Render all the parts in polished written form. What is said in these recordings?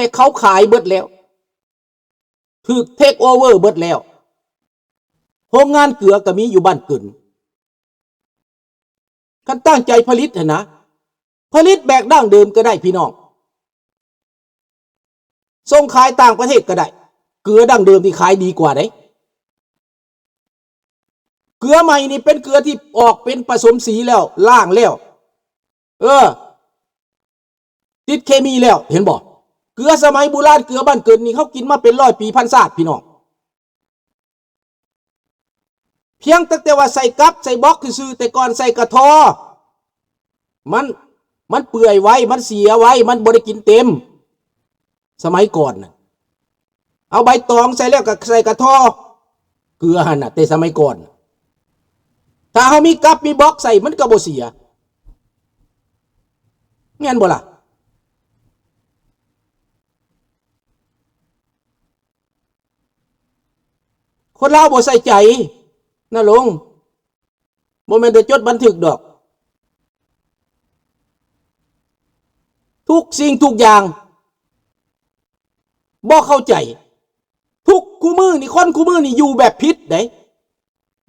แต่เขาขายเบิดแล้วถูกเทคโอเวอร์เบิดแล้วโรงงานเกลือก็มีอยู่บ้านกึ่นกันตั้งใจผลิตนะผลิตแบบดั้งเดิมก็ได้พี่น้องส่งขายต่างประเทศก็ได้เกลือดั้งเดิมที่ขายดีกว่าได้เกลือใหม่นี่เป็นเกลือที่ออกเป็นผสมสีแล้วล่างแล้วติดเคมีแล้วเห็นบอกเกลือสมัยโบราณเกลือบ้านเกิดนี่เขากินมาเป็น100 ปีพันศาสตร์พี่น้องเพียงแต่ว่าใส่กั๊บใส่บล็อกซื่อแต่ก่อนใส่กระทอมันเปื่อยไว้มันเสียไว้มันบ่ได้กินเต็มสมัยก่อนนะเอาใบตองใส่แล้วก็ใส่กระทอเกลือหั่นน่ะแต่สมัยก่อนถ้าเขามีกั๊บมีบล็อกใส่มันก็บ่เสียงั้นบ่ล่ะคนลาวบ่ใส่ใจนะลุงบ่แม่นแต่จดบันทึกดอกทุกสิ่งทุกอย่างบ่เข้าใจทุกคู่มือนี่คนคู่มือนี่อยู่แบบผิดเด้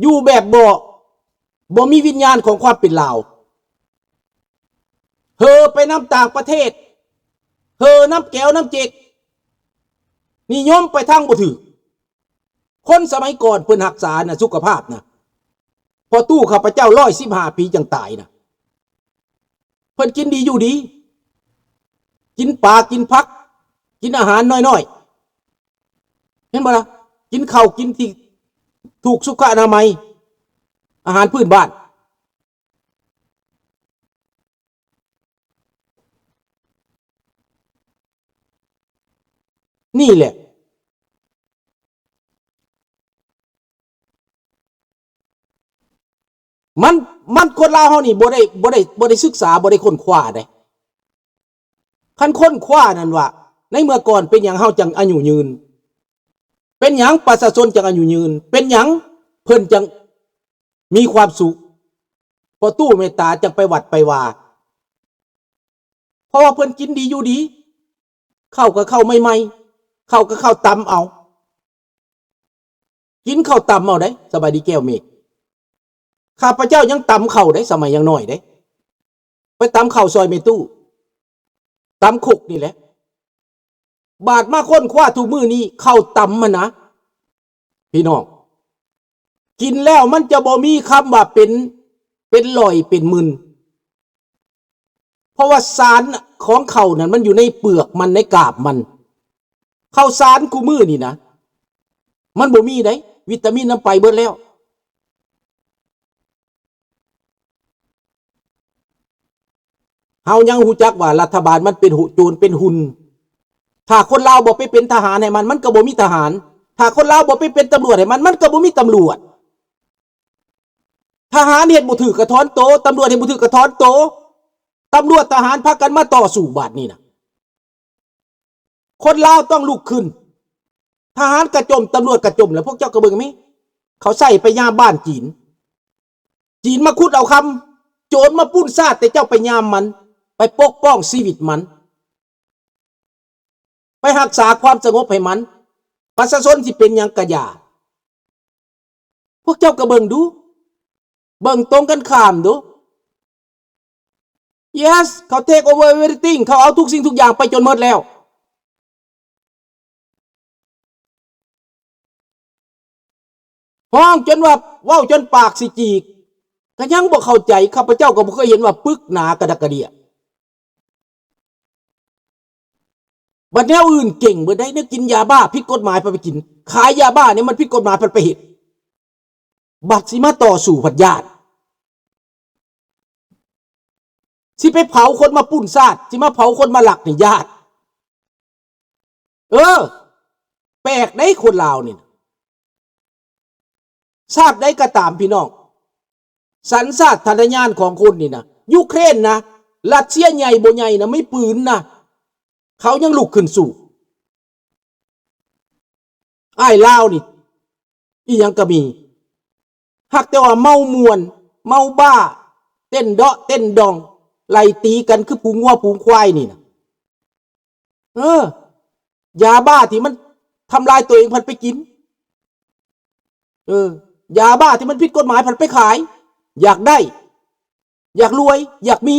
อยู่แบบบ่มีวิญญาณของความเป็นลาวไปน้ำต่างประเทศน้ำแก้วน้ำเจกนิยมไปทางบ่ถือคนสมัยก่อนเพิ่นรักษาสุขภาพพอตู้ข้าพเจ้า115 ปีจังตายเพิ่นกินดีอยู่ดีกินปลากินผักกินอาหารน้อยๆเห็นบ่ล่ะกินข้าวกินที่ถูกสุขอนามัยอาหารพื้นบ้านนี่แหละมันคนลาวเฮานี่บ่ได้ศึกษาบ่ได้ค้นคว้าได้คันค้นคว้านั่นว่าในเมื่อก่อนเป็นหยังเฮาจังอายุยืนเป็นหยังประชาชนจังอายุยืนเป็นหยังเพิ่นจังมีความสุขพอตู้เมตตาจังไปวัดไปว่าเพราะว่าเพิ่นกินดีอยู่ดีเข้าก็เข้าใหม่ๆเข้าก็เข้าตำเอากินข้าวตำเอาได้สบายดีแก้วเมฆข้าพเจ้ายังตำเข่าได้สมัยยังน้อยได้ไปตำเข่าซอยเมตู้ตำคุกนี่แหละบาดมาค้นคว้าทุกมือนี้เข้าตำมันนะพี่น้องกินแล้วมันจะบ่มีคำว่าเป็นลอยเป็นมึนเพราะว่าสารของเข่านั้นมันอยู่ในเปลือกมันในกาบมันข้าวสารกูมือนี่นะมันบ่มีได้วิตามินน้ำไปเบิดแล้วเฮายังหูจักว่ารัฐบาลมันเป็นโจรเป็นหุ่นถ้าคนลาวบ่ไปเป็นทหารให้มันก็บ่มีทหารถ้าคนลาวบ่ไปเป็นตำรวจให้มันก็บ่มีตำรวจทหารเฮ็ดบ่ถือกระท้อนโตตำรวจเฮ็ดบ่ถือกระท้อนโตตำรวจทหารพากันมาต่อสู้บาดนี้นะคนลาวต้องลุกขึ้นทหารกระจมตำรวจกระจมแล้วพวกเจ้ากระเบิงมั้ยเขาใส่ไปยามบ้านจีนมาขุดเอาคำโจรมาปุ้นซาดแต่เจ้าไปยามมันไปปกป้องชีวิตมันไปรักษาความสงบให้มันประชาชนที่เป็นหยังกะยาพวกเจ้าก็เบิ่งดูเบิ่งตรงกันข้ามดู yes เขา take over everything เขาเอาทุกสิ่งทุกอย่างไปจนหมดแล้วห้องจนว่าว้าวจนปากสิจีกก็ยังบ่เข้าใจข้าพเจ้าก็บ่เคยเห็นว่าปึกหนากระดักกระเดียบัดแนวอื่นเก่งบ่ได้เนี่ยกินยาบ้าผิดกฎหมายไปกินขายยาบ้าเนี่ยมันผิดกฎหมายไปเฮ็ดบัดสิมาต่อสู่ผัดญาติสิไปเผาคนมาปุ้นซาดสิมาเผาคนมาหลักนี่ญาติแปลกได้คนลาวนี่ทราบได้ก็ตามพี่น้องสัญชาตญาณของคนนี่นะยูเครนนะรัสเซียใหญ่บ่ใหญ่นะไม่ปืนนะเขายังลุกขึ้นสู้อ้ายลาวนี่อีหยังก็มีหักแต่ว่าเมามวนเมาบ้าเต้นเดาะเต้นดองไล่ตีกันคือปูงัวปูควายนี่นะ ยาบ้าที่มันทำลายตัวเองพันไปกินยาบ้าที่มันผิดกฎหมายพันไปขายอยากได้อยากรวยอยากมี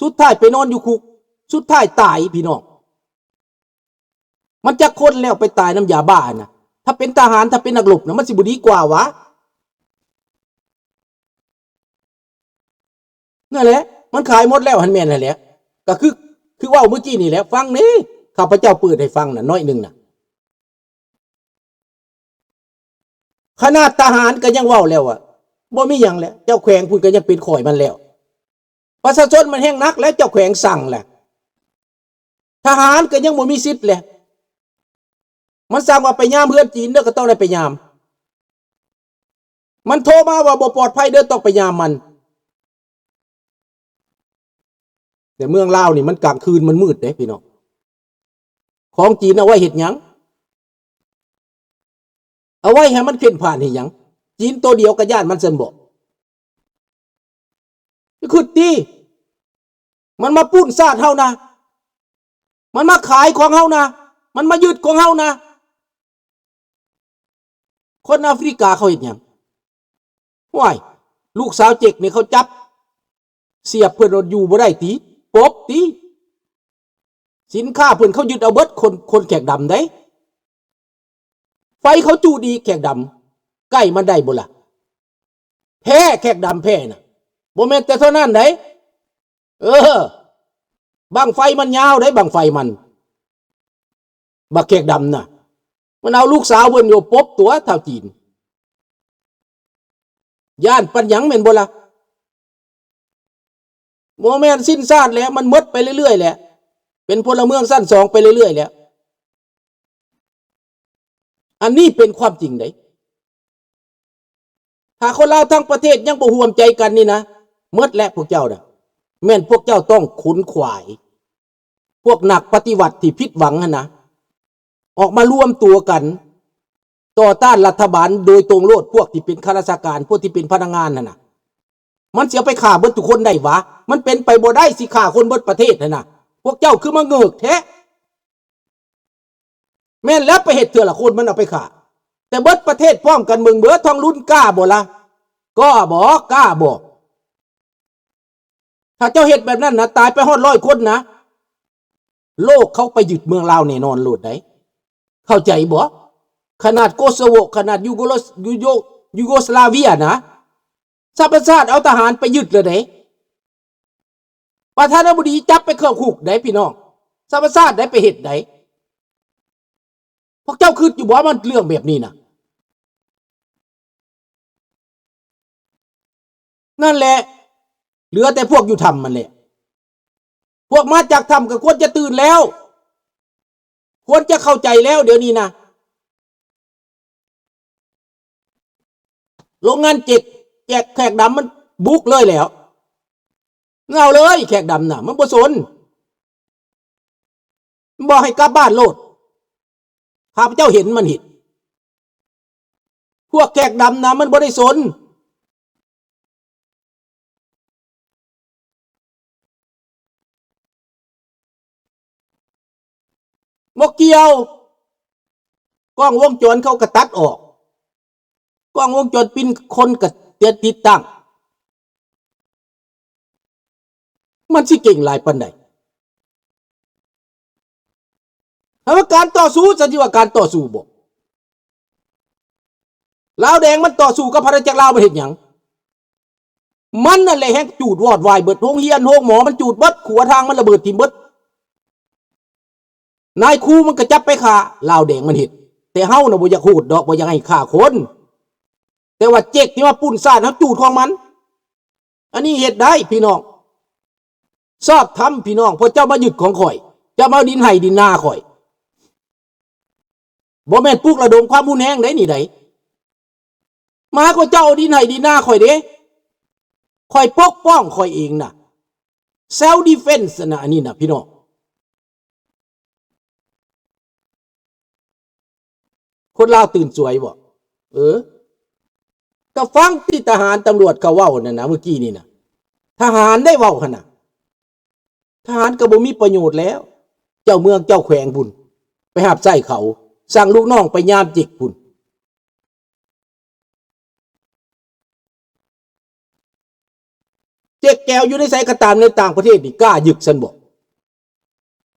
สุดท้ายไปนอนอยู่คุกสุดท้ายตายพี่น้องมันจะคนแล้วไปตายน้ำยาบ้านะถ้าเป็นทหารถ้าเป็นนักรบนะมันสิบุดีกว่าวะนั่นแหละมันขายหมดแล้วหันแม่นนั่นแหละก็คือว่าเมื่อกี้นี่แหละฟังนี่ข้าพเจ้าเปิดให้ฟังน่ะน้อยหนึ่งน่ะขนาดทหารก็ยังว่าแล้วอ่ะบ่มีหยังแล้วเจ้าแขวงพูดก็ยังเป็นข่อยมันแล้วประชาชนมันแห้งนักแล้วเจ้าแขวงสั่งแหละทหารก็ยังบ่มีสิทธิ์แหละมันสั่งว่าไปยามเพื่อนจีนเด้อก็ต้องได้ไปยามมันโทรมาว่าบ่ปลอดภัยเด้อต้องไปยามมันแต่เมืองลาวนี่มันกลางคืนมันมืดเด้พี่น้องของจีนเอาไว้เฮ็ดหยังเอาไว้ให้มันเพ่นผ่านให้หยังจีนตัวเดียวก็ย่านมันเซินบ่คือตีมันมาปุ้นซาดเฮานะมันมาขายของเฮานะมันมายึดของเฮานะคนแอฟริกาเขาเห็นหยังว้ายลูกสาวเจ๊กนี่เขาจับเสียบเพิ่นรถอยู่บ่ได้ตีปบตีสินค้าเพิ่นเขายึดเอาเบิดคนแขกดำได้ไฟเขาจูดีแขกดำใกล้มันได้บ่ล่ะแพ้แขกดำแพ้น่ะบ่แม่นแต่เท่านั้นได้บังไฟมันยาวได้บังไฟมันบักแขกดำน่ะมันเอาลูกสาวเพิ่นอยู่ปบตัวเท่าจีนย่านปัญญังแม่นบ่ล่ะบ่แม่นสิ้นซาดแล้วมันหมดไปเรื่อยๆแหละเป็นพลเมืองสั้นสองไปเรื่อยๆแล้วอันนี้เป็นความจริงได้ถ้าคนลาวทั้งประเทศยังบ่ร่วมใจกันนี่นะหมดแล้วพวกเจ้าน่ะแม่นพวกเจ้าต้องขนขวายพวกนักปฏิวัติที่ผิดหวังนะออกมารวมตัวกันต่อต้านรัฐบาลโดยตรงโลดพวกที่เป็นข้าราชการพวกที่เป็นพนักงานน่ะมันเสียไปฆ่าเบิดทุกคนได้วะมันเป็นไปบ่ได้สิฆ่าคนเบิดประเทศน่ะพวกเจ้าคือมาเงือกแท้แม่นแล้วไปเฮ็ดเถื่อละคนมันเอาไปฆ่าแต่เบิดประเทศพร้อมกันเมืองเบิดท้องรุ่นกล้าบ่ล่ะก็บ่กล้าบ่ถ้าเจ้าเฮ็ดแบบนั้นนะตายไปฮอด100คนนะโลกเขาไปยึดเมืองลาวแน่นอนโลดได้เข้าใจบ่ขนาดโกโซโวขนาดยูโกสลาเวียนะสหประชาติเอาทหารไปยึดเลยเด้ประธานาธิบดีจับไปเข้าคุกได้พี่น้องสหประชาติได้ไปเฮ็ดได้พวกเจ้าคิดอยู่บ่มันเรื่องแบบนี้นะนั่นแหละเหลือแต่พวกอยู่ทำมันแหละพวกมาจากทำก็ควรจะตื่นแล้วควรจะเข้าใจแล้วเดี๋ยวนี้นะโรงงานแจกแขกดำมันบุกเลยแล้วเงาเลยแขกดำน่ะมันบ่สนบอกให้กลับบ้านโลดข้าพเจ้าเห็นมันเห็นพวกแขกดำน่ะมันบ่ได้สนบ่เกี่ยวกล้องวงจรเขาก็ตัดออกกล้องวงจรปิดคนก็ติดตั้งมันสิเก่งหลายปานใดถ้าว่าการต่อสู้จะสิว่าการต่อสู้บ่ลาวแดงมันต่อสู้กับพระจักรลาวมันเฮ็ดหยังมันนั่นแหละแฮกจูดวอดวายเบิดโรงเรียนโรงหมอมันจูดเบิดขัวทางมันระเบิดทิ่มเบิดนายครูมันก็จับไปฆ่าลาวแดงมันเฮ็ดแต่เฮาน่ะบ่อยากพูดดอกบ่อยากให้ฆ่าคนแต่ว่าเจ๊กที่ว่าปุ่นซ่านเฮาจูดของมันอันนี้เฮ็ดได้พี่น้องชอบทำพี่น้องเพราะเจ้ามายึดของข่อยเจ้ามาดินให้ดินนาข่อยบ่แม่นปลุกระดมความรุนแรงได้นี่ไดมาก็เจ้าดินให้ดินนาข่อยเด้ข่อยปกป้องข่อยเองน่ะ self defense นะอันนี้น่ะพี่น้องคนลาวตื่นสวยบ่ก็ฟังที่ทหารตำรวจเขาเว้านั่นนะเมื่อกี้นี่นะทหารได้เว้าขนาดทหารก็บ่มีประโยชน์แล้วเจ้าเมืองเจ้าแขวงพุ่น ไปหับไส้เขาสั่งลูกน้องไปยามจิกพุ่นเจ๊กแก้วอยู่ในไสกระตามในต่างประเทศนี่กล้ายึกซันบอก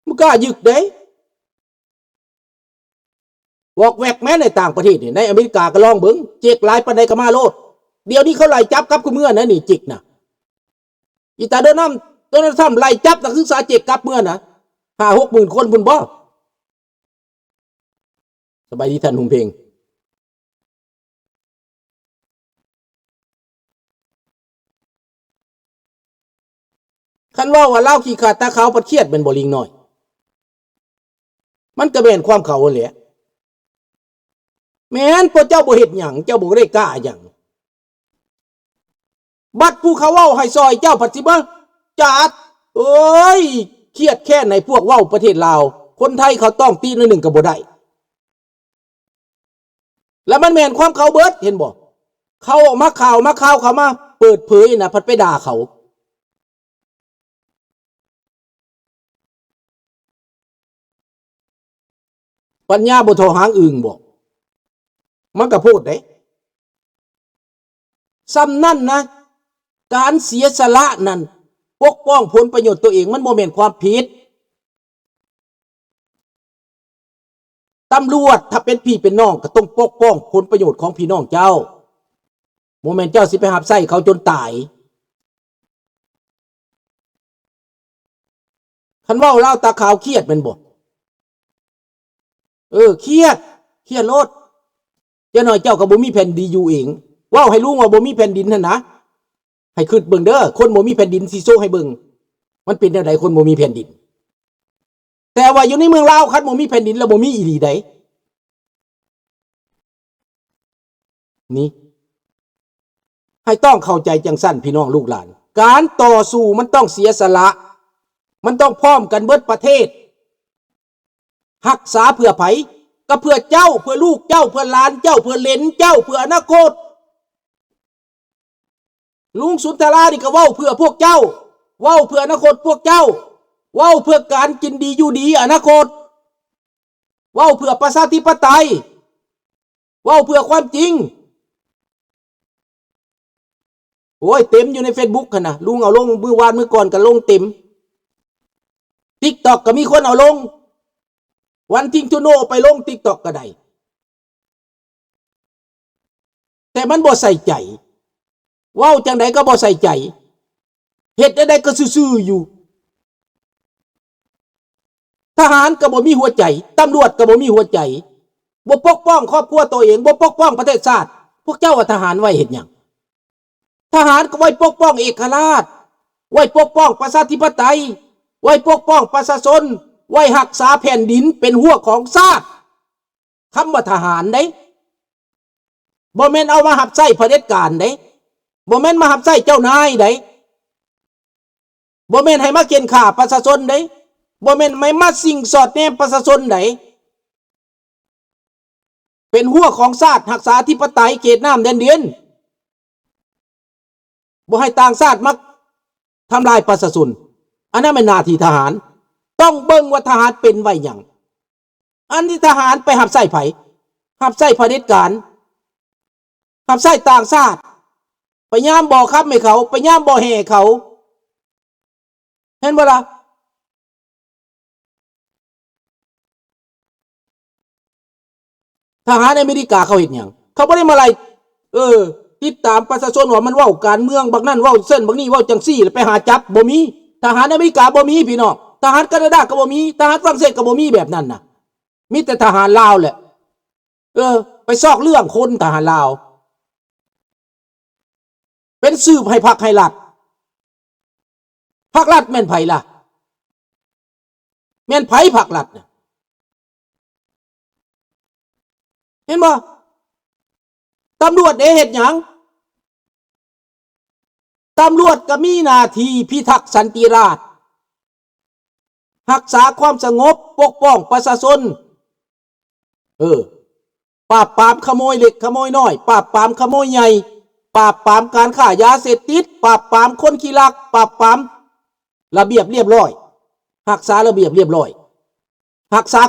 มันกล้ายึกเด้วอกแวกแม้ในต่างประเทศนี่ในอเมริกาก็ลองเบิ่งเจ๊กหลายปานใดก็มาโลดเดี๋ยวนี้เขาไล่จับกับกูเมื่อนะนี่จิกนะอีตาโดนัลด์ทรัมป์ไล่จับนักศึกษาเจ๊กกับเมื่อนะ5-6 หมื่นคนพุ่นบ่สบายดีท่านหุงเพลงคันว่าเล่าขี้ขาดตาขาวปัดเครียดเป็นบ่ลิงน้อยมันก็แม่นความเขาแหละแม่นพระเจ้าบ่เฮ็ดหยังเจ้าบ่ได้กล้าหยังบัดผู้เขาเว้าให้ซอยเจ้าปัดสิบ่จัดเอ้ยเครียดแค่ไหนพวกเว้าประเทศลาวคนไทยเขาต้องตีหนึ่งก็บ่ได้แล้วมันแม่นความเขาเบิดเห็นบ่เขาออกมาข่าวเขามาเปิดเผยนะพัดไปด่าเขาปัญญาบ่เท่าหางอึ่งบ่มันก็พูดได้ซ้ำนั่นนะการเสียสละนั้นปกป้องผลประโยชน์ตัวเองมันบ่แม่นความผิดตำรวจถ้าเป็นพี่เป็นน้องก็ต้องปกป้องผลประโยชน์ของพี่น้องเจ้าโมเมนต์เจ้าสิไปหับไส้เขาจนตายคันว่าเล่าตาขาวเครียดเป็นบ่เครียดโลดเจ้าหน่อยเจ้าก็บ่มีแผ่นดินอยู่เองว่าให้ลุงว่าบ่มีแผ่นดินนั่นนะให้ขึ้นเบิ่งเด้อคนบ่มีแผ่นดินสิโซให้เบิ่งมันเป็นแนวใดคนบ่มีแผ่นดินแต่ว่าอยู่ในเมืองลาวคันบ่มีแผ่นดินแล้วบ่มีอีหลีใดนี่ให้ต้องเข้าใจจังสั้นพี่น้องลูกหลานการต่อสู้มันต้องเสียสละมันต้องพร้อมกันเบิดประเทศรักษาเพื่อไผก็เพื่อเจ้าเพื่อลูกเจ้าเพื่อหลานเจ้าเพื่อเหลนเจ้าเพื่ออนาคตลุงสุนทรานี่ก็เว้าเพื่อพวกเจ้าเว้าเพื่ออนาคตพวกเจ้าเว้าเพื่อการกินดีอยู่ดีอนาคตเว้าเพื่อประชาธิปไตยเว้าเพื่อความจริงโอ้ยเต็มอยู่ใน Facebook คั่นน่ะลุงเอาลงมื้อวานมื้อก่อนก็ลงเต็ม TikTok ก็มีคนเอาลงวันทิ้งทูโนไปลง TikTok ก็ได้แต่มันบ่ใส่ใจเว้าจังไดก็บ่ใส่ใจเฮ็ดได้ก็ซื่อๆอยู่ทหารก็บ่มีหัวใจตำรวจก็บ่มีหัวใจบ่ปกป้องครอบครัวตัวเองบ่ปกป้องประเทศชาติพวกเจ้าว่าทหารไว้เฮ็ดหยังทหารก็ไว้ปกป้องเอกราชไว้ปกป้องประชาธิปไตยไว้ปกป้องประชาชนไว้รักษาแผ่นดินเป็นหัวของชาติคำว่าทหารเด้บ่แม่นเอามาหับไส้เผด็จการเด้บ่แม่นมาหับไส้เจ้านายเด้บ่แม่นให้มาเกณฑ์ฆ่าประชาชนเด้บ่แม่นไม่มาสิ่งสอดแนมประชาชนเด้เป็นหัวของชาติรักษาอธิปไตยเขตน้ำแดนดินบ่ให้ต่างชาติมาทำลายประชาชนอันนั้นเป็นหน้าที่ทหารต้องเบิ่งว่าทหารเป็นไว้หยังอันที่ทหารไปหับไส้ไผหับไส้เผด็จการหับไส้ต่างชาติไปย่ามบ่อครับให้เขาไปย่ามบ่อแห่เขาเห็นบ่ล่ะทหารอเมริกาเขาเห็นหยังเขาบ่ได้มาไล่ติดตามประชาชนว่ามันเว้าการเมืองบักนั่นเว้าเส้นบักนี้เว้าจังซี่แล้วไปหาจับบ่มีทหารอเมริกาบ่มีพี่น้องทหารแคนาดาก็บ่มีทหารฝรั่งเศสก็บ่มีแบบนั้นน่ะมีแต่ทหารลาวแหละไปซอกเรื่องคนทหารลาวเป็นสืบให้พรรคให้รัฐพรรครัฐแม่นไผล่ะแม่นไผพรรครัฐน่ะเห็นบ่ตำรวจเฮ็ดหยังตำรวจก็มีหน้าที่พิทักษ์สันติราษฎร์รักษาความสงบปกป้องประชาชนปราบปรามขโมยเล็กขโมยน้อยปราบปรามขโมยใหญ่ปราบปรามการค้ายาเสพติดปราบปรามคนขี้ลักปราบปรามระเบียบเรียบร้อยรักษาระเบียบเรียบร้อยรักษา